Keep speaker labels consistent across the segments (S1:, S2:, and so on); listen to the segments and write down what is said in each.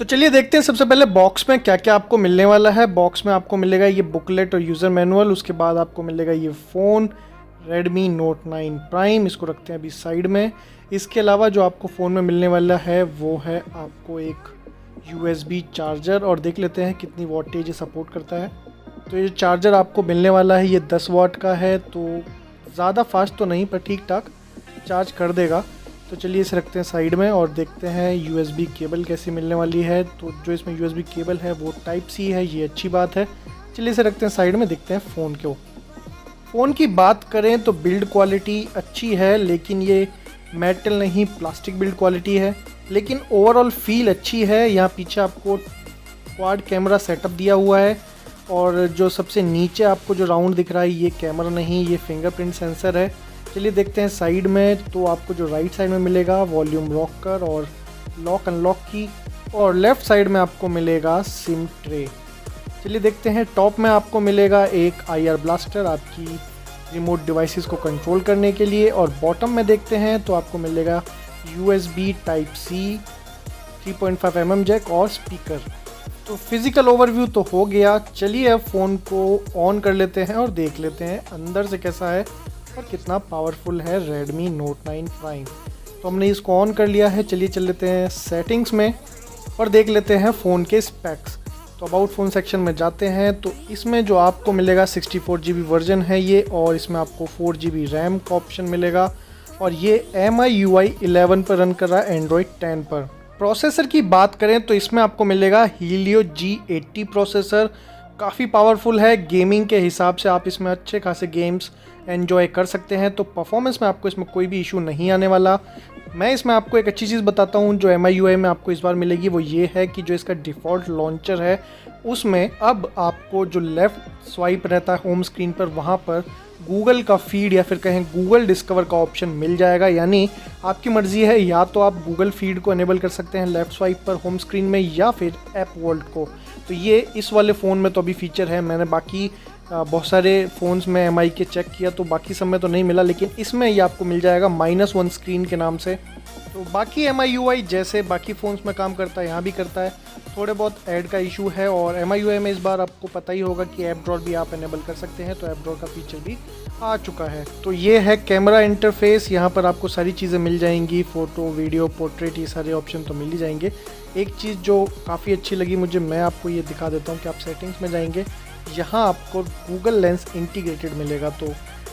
S1: तो चलिए देखते हैं सबसे पहले बॉक्स में क्या क्या आपको मिलने वाला है। बॉक्स में आपको मिलेगा ये बुकलेट और यूज़र मैनुअल, उसके बाद आपको मिलेगा ये फ़ोन Redmi Note 9 Prime, इसको रखते हैं अभी साइड में। इसके अलावा जो आपको फ़ोन में मिलने वाला है वो है आपको एक USB चार्जर, और देख लेते हैं कितनी वॉटेज ये सपोर्ट करता है। तो ये चार्जर आपको मिलने वाला है, ये 10 वाट का है, तो ज़्यादा फास्ट तो नहीं पर ठीक ठाक चार्ज कर देगा। तो चलिए इसे रखते हैं साइड में और देखते हैं USB केबल कैसी मिलने वाली है। तो जो इसमें USB केबल है वो टाइप C है, ये अच्छी बात है। चलिए इसे रखते हैं साइड में, देखते हैं फ़ोन को। फ़ोन की बात करें तो बिल्ड क्वालिटी अच्छी है, लेकिन ये मेटल नहीं प्लास्टिक बिल्ड क्वालिटी है, लेकिन ओवरऑल फील अच्छी है। यहाँ पीछे आपको क्वाड कैमरा सेटअप दिया हुआ है, और जो सबसे नीचे आपको जो राउंड दिख रहा है ये कैमरा नहीं, ये फिंगरप्रिंट सेंसर है। चलिए देखते हैं साइड में। तो आपको जो राइट साइड में मिलेगा वॉल्यूम रॉकर और लॉक अनलॉक की, और लेफ़्ट साइड में आपको मिलेगा सिम ट्रे। चलिए देखते हैं। टॉप में आपको मिलेगा एक IR ब्लास्टर आपकी रिमोट डिवाइसेस को कंट्रोल करने के लिए, और बॉटम में देखते हैं तो आपको मिलेगा USB type C, 3.5 mm jack और स्पीकर। तो फिज़िकल ओवरव्यू तो हो गया। चलिए अब फ़ोन को ऑन कर लेते हैं और देख लेते हैं अंदर से कैसा है और कितना पावरफुल है Redmi Note 9 Prime। तो हमने इसको ऑन कर लिया है। चलिए चल लेते हैं सेटिंग्स में और देख लेते हैं फ़ोन के स्पेक्स। तो अबाउट फ़ोन सेक्शन में जाते हैं, तो इसमें जो आपको मिलेगा 64 GB वर्जन है ये, और इसमें आपको 4 GB रैम का ऑप्शन मिलेगा, और ये MIUI 11 पर रन कर रहा है Android 10 पर। प्रोसेसर की बात करें तो इसमें आपको मिलेगा helio G80 प्रोसेसर, काफ़ी पावरफुल है। गेमिंग के हिसाब से आप इसमें अच्छे खासे गेम्स एंजॉय कर सकते हैं, तो परफॉर्मेंस में आपको इसमें कोई भी इशू नहीं आने वाला। मैं इसमें आपको एक अच्छी चीज़ बताता हूँ जो MIUI में आपको इस बार मिलेगी, वो ये है कि जो इसका डिफ़ॉल्ट लॉन्चर है उसमें अब आपको जो लेफ़्ट स्वाइप रहता है होम स्क्रीन पर, वहाँ पर गूगल का फीड या फिर कहें गूगल डिस्कवर का ऑप्शन मिल जाएगा। यानी आपकी मर्ज़ी है, या तो आप गूगल फीड को इनेबल कर सकते हैं लेफ़्ट स्वाइप पर होम स्क्रीन में, या फिर ऐप वर्ल्ड को। तो ये इस वाले फ़ोन में तो अभी फीचर है। मैंने बाकी बहुत सारे फ़ोन्स में MI के चेक किया तो बाकी सब में तो नहीं मिला, लेकिन इसमें ये आपको मिल जाएगा -1 स्क्रीन के नाम से। तो बाकी MIUI जैसे बाकी फ़ोन्स में काम करता है यहाँ भी करता है। थोड़े बहुत ऐड का इशू है, और MIUI में इस बार आपको पता ही होगा कि ऐप ड्रॉर भी आप इनेबल कर सकते हैं, तो ऐप ड्रॉर का फीचर भी आ चुका है। तो ये है कैमरा इंटरफेस। यहाँ पर आपको सारी चीज़ें मिल जाएंगी, फ़ोटो वीडियो पोर्ट्रेट, ये सारे ऑप्शन तो मिल ही जाएंगे। एक चीज़ जो काफ़ी अच्छी लगी मुझे, मैं आपको ये दिखा देता हूँ कि आप सेटिंग्स में जाएंगे, यहाँ आपको गूगल लेंस इंटीग्रेटेड मिलेगा। तो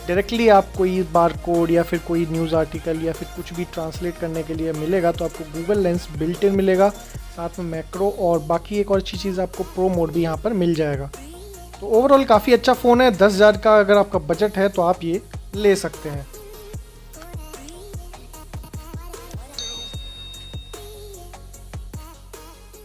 S1: डायरेक्टली आप कोई बार कोड या फिर कोई न्यूज़ आर्टिकल या फिर कुछ भी ट्रांसलेट करने के लिए मिलेगा, तो आपको गूगल लेंस बिल्ट इन मिलेगा, साथ में मैक्रो, और बाकी एक और अच्छी चीज़ आपको प्रो मोड भी यहाँ पर मिल जाएगा। तो ओवरऑल काफ़ी अच्छा फ़ोन है। 10,000 का अगर आपका बजट है तो आप ये ले सकते हैं।